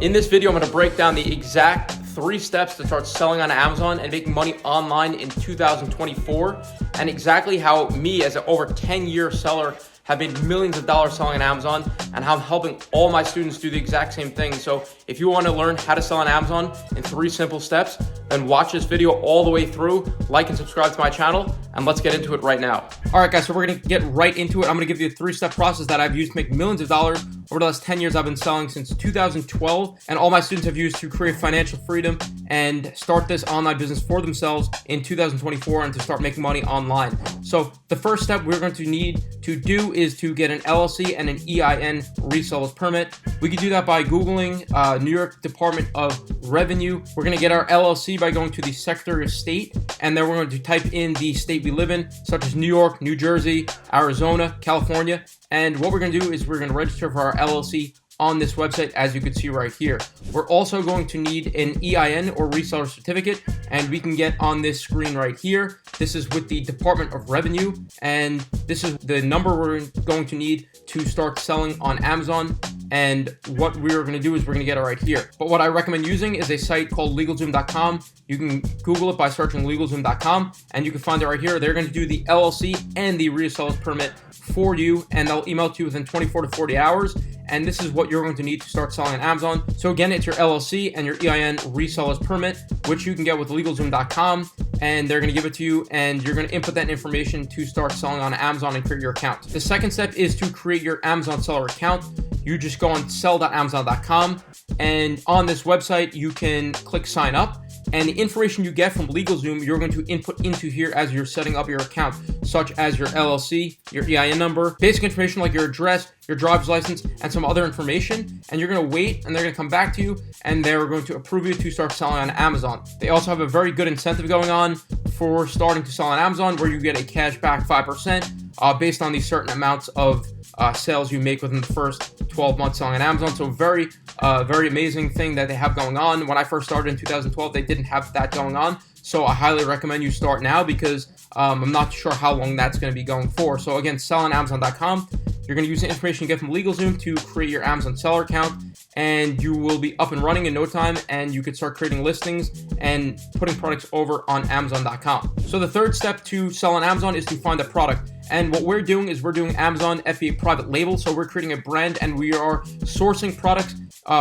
In this video, I'm going to break down the exact 3 steps to start selling on Amazon and making money online in 2024, and exactly how me as an over 10-year seller have made millions of dollars selling on Amazon, and how I'm helping all my students do the exact same thing. So if you want to learn how to sell on Amazon in 3 simple steps, then watch this video all the way through, like and subscribe to my channel, and let's get into it right now. All right, guys, so we're going to get right into it. I'm going to give you a 3-step process that I've used to make millions of dollars over the last 10 years. I've been selling since 2012, and all my students have used to create financial freedom and start this online business for themselves in 2024 and to start making money online. So the first step we're going to need to do is to get an LLC and an EIN reseller's permit. We can do that by Googling New York Department of Revenue. We're going to get our LLC by going to the Secretary of State, and then we're going to type in the state we live in, such as New York, New Jersey, Arizona, California. And what we're going to do is we're going to register for our LLC on this website, as you can see right here. We're also going to need an EIN or reseller certificate, and we can get on this screen right here. This is with the Department of Revenue, and this is the number we're going to need to start selling on Amazon. And what we're going to do is we're going to get it right here. But what I recommend using is a site called LegalZoom.com. You can Google it by searching LegalZoom.com, and you can find it right here. They're going to do the LLC and the reseller's permit for you, and they'll email it to you within 24 to 40 hours. And this is what you're going to need to start selling on Amazon. So again, it's your LLC and your EIN reseller's permit, which you can get with LegalZoom.com, and they're going to give it to you, and you're going to input that information to start selling on Amazon and create your account. The second step is to create your Amazon seller account. You just go on sell.amazon.com, and on this website, you can click sign up. And the information you get from LegalZoom, you're going to input into here as you're setting up your account, such as your LLC, your EIN number, basic information like your address, your driver's license, and some other information. And you're going to wait, and they're going to come back to you, and they're going to approve you to start selling on Amazon. They also have a very good incentive going on for starting to sell on Amazon, where you get a cash back 5% based on these certain amounts of sales you make within the first 12 months selling on Amazon. So very amazing thing that they have going on. When I first started in 2012, they didn't have that going on. So I highly recommend you start now, because I'm not sure how long that's going to be going for. So again, sellinamazon.com. You're going to use the information you get from LegalZoom to create your Amazon seller account, and you will be up and running in no time, and you can start creating listings and putting products over on Amazon.com. So the third step to sell on Amazon is to find a product. And what we're doing is we're doing Amazon FBA private label. So we're creating a brand, and we are sourcing products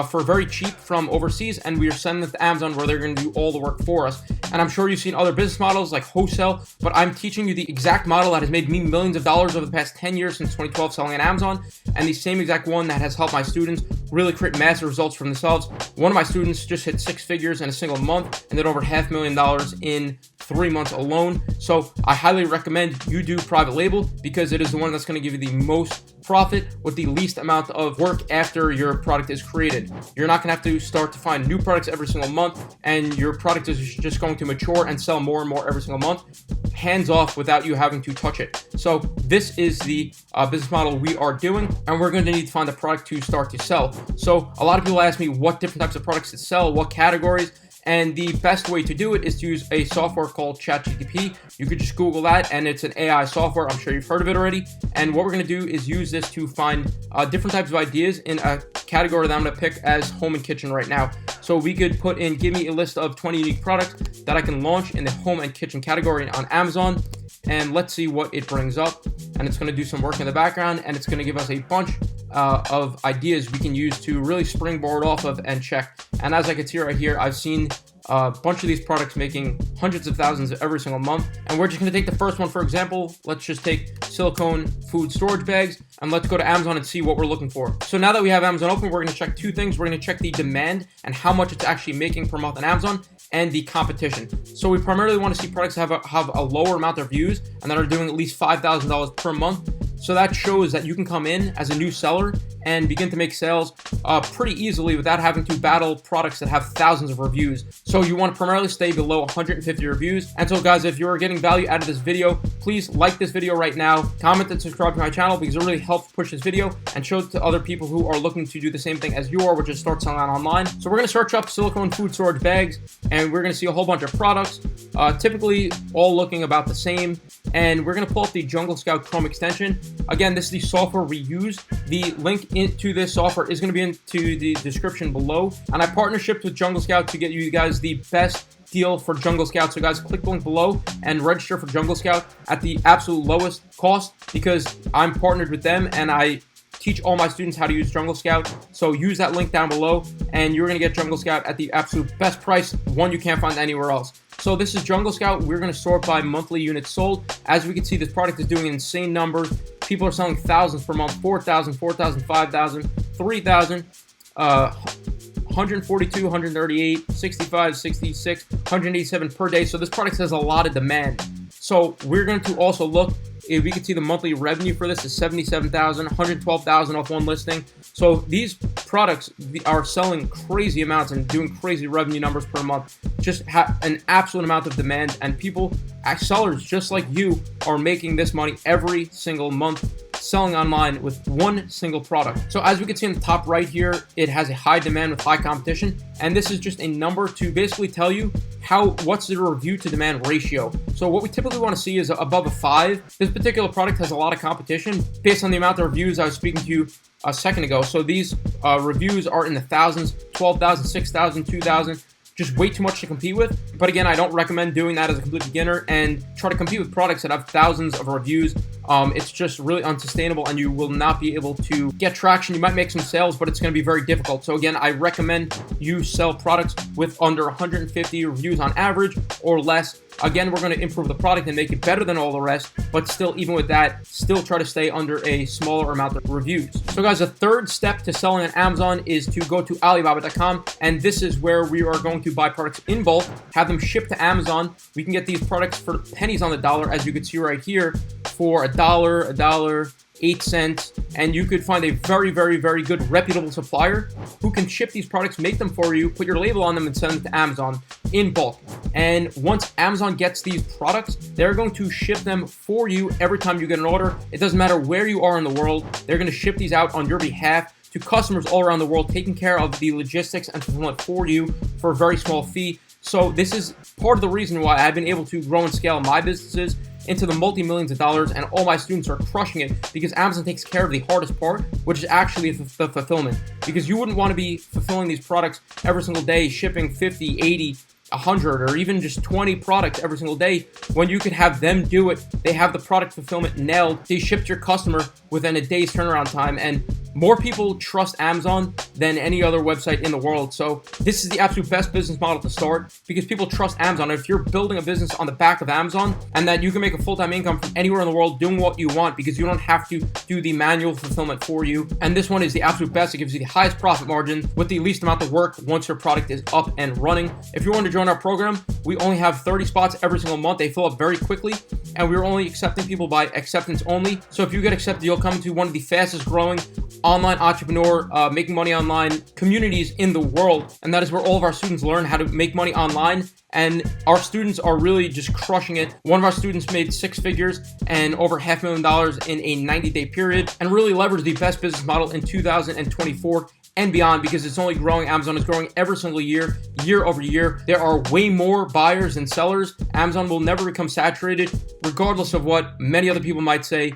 for very cheap from overseas, and we are sending them to Amazon, where they're going to do all the work for us. And I'm sure you've seen other business models like wholesale, but I'm teaching you the exact model that has made me millions of dollars over the past 10 years since 2012 selling on Amazon, and the same exact one that has helped my students really create massive results for themselves. One of my students just hit 6 figures in a single month and did over $500,000 in 3 months alone. So I highly recommend you do private label, because it is the one that's going to give you the most profit with the least amount of work after your product is created. You're not going to have to start to find new products every single month, and your product is just going to mature and sell more and more every single month, hands off, without you having to touch it. So this is the business model we are doing, and we're going to need to find a product to start to sell. So a lot of people ask me what different types of products to sell, what categories. And the best way to do it is to use a software called ChatGPT. You could just Google that, and it's an AI software. I'm sure you've heard of it already. And what we're going to do is use this to find different types of ideas in a category that I'm going to pick as home and kitchen right now. So we could put in, give me a list of 20 unique products that I can launch in the home and kitchen category on Amazon. And let's see what it brings up. And it's going to do some work in the background, and it's going to give us a bunch of ideas we can use to really springboard off of and check. And as I can see right here, I've seen a bunch of these products making hundreds of thousands every single month. And we're just going to take the first one, for example. Let's just take silicone food storage bags, and let's go to Amazon and see what we're looking for. So now that we have Amazon open, we're going to check 2 things. We're going to check the demand and how much it's actually making per month on Amazon, and the competition. So we primarily want to see products that have a lower amount of views and that are doing at least $5,000 per month. So that shows that you can come in as a new seller and begin to make sales pretty easily without having to battle products that have thousands of reviews. So you want to primarily stay below 150 reviews. And so guys, if you're getting value out of this video, please like this video right now, comment and subscribe to my channel, because it really helps push this video and show it to other people who are looking to do the same thing as you are, which is start selling online. So we're going to search up silicone food storage bags, and we're going to see a whole bunch of products, typically all looking about the same. And we're going to pull up the Jungle Scout Chrome extension. Again, this is the software we use. The link into this software is going to be into the description below. And I partnershiped with Jungle Scout to get you guys the best deal for Jungle Scout. So guys, click the link below and register for Jungle Scout at the absolute lowest cost, because I'm partnered with them and I teach all my students how to use Jungle Scout. So use that link down below and you're going to get Jungle Scout at the absolute best price, one you can't find anywhere else. So this is Jungle Scout. We're going to sort by monthly units sold. As we can see, this product is doing insane numbers. People are selling thousands per month, 4,000, 4,000, 5,000, 3,000, 142, 138, 65, 66, 187 per day. So this product has a lot of demand. So we're going to also look, if we can see the monthly revenue for this is 77,000, 112,000 off one listing. So these products are selling crazy amounts and doing crazy revenue numbers per month. Just have an absolute amount of demand, and people, sellers just like you, are making this money every single month selling online with one single product. So as we can see in the top right here, it has a high demand with high competition, and this is just a number to basically tell you what's the review to demand ratio. So what we typically want to see is above a 5. This particular product has a lot of competition based on the amount of reviews I was speaking to you a second ago. So these reviews are in the thousands, 12,000, 6,000, 2,000. Just way too much to compete with. But again, I don't recommend doing that as a complete beginner and try to compete with products that have thousands of reviews. It's just really unsustainable and you will not be able to get traction. You might make some sales, but it's going to be very difficult. So again, I recommend you sell products with under 150 reviews on average or less. Again, we're going to improve the product and make it better than all the rest, but still, even with that, still try to stay under a smaller amount of reviews. So guys, the third step to selling on Amazon is to go to Alibaba.com, and this is where we are going to buy products in bulk, have them shipped to Amazon. We can get these products for pennies on the dollar, as you can see right here, for $1, $1.08, and you could find a very, very, very good reputable supplier who can ship these products, make them for you, put your label on them, and send them to Amazon in bulk. And once Amazon gets these products, they're going to ship them for you every time you get an order. It doesn't matter where you are in the world, they're going to ship these out on your behalf to customers all around the world, taking care of the logistics and fulfillment for you for a very small fee. So this is part of the reason why I've been able to grow and scale my businesses into the multi-millions of dollars, and all my students are crushing it because Amazon takes care of the hardest part, which is actually the fulfillment. Because you wouldn't want to be fulfilling these products every single day, shipping 50, 80, 100, or even just 20 products every single day, when you could have them do it. They have the product fulfillment nailed. They ship to your customer within a day's turnaround time, and more people trust Amazon than any other website in the world. So this is the absolute best business model to start because people trust Amazon. If you're building a business on the back of Amazon, and that you can make a full-time income from anywhere in the world doing what you want because you don't have to do the manual fulfillment for you. And this one is the absolute best. It gives you the highest profit margin with the least amount of work once your product is up and running. If you want to join our program, we only have 30 spots every single month. They fill up very quickly, and we're only accepting people by acceptance only. So if you get accepted, you'll come to one of the fastest growing online entrepreneur, making money online communities in the world. And that is where all of our students learn how to make money online. And our students are really just crushing it. One of our students made 6 figures and over $500,000 in a 90-day period, and really leveraged the best business model in 2024 and beyond, because it's only growing. Amazon is growing every single year, year over year. There are way more buyers than sellers. Amazon will never become saturated, regardless of what many other people might say.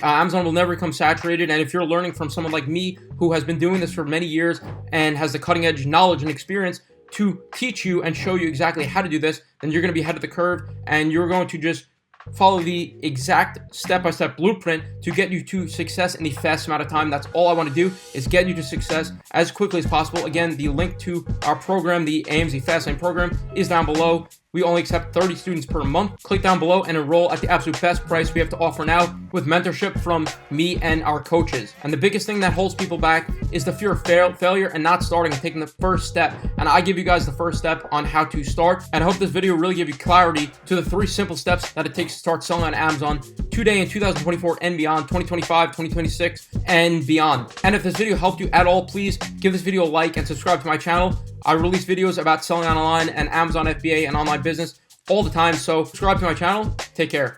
Amazon will never become saturated. And if you're learning from someone like me, who has been doing this for many years and has the cutting edge knowledge and experience to teach you and show you exactly how to do this, then you're going to be ahead of the curve, and you're going to just follow the exact step-by-step blueprint to get you to success in the fast amount of time. That's all I want to do, is get you to success as quickly as possible. Again, the link to our program, the AMZ Fastlane program, is down below. We only accept 30 students per month. Click down below and enroll at the absolute best price we have to offer now, with mentorship from me and our coaches. And the biggest thing that holds people back is the fear of failure and not starting and taking the first step. And I give you guys the first step on how to start. And I hope this video really give you clarity to the 3 simple steps that it takes to start selling on Amazon today in 2024 and beyond, 2025, 2026, and beyond. And if this video helped you at all, please give this video a like and subscribe to my channel. I release videos about selling online and Amazon FBA and online business all the time. So subscribe to my channel. Take care.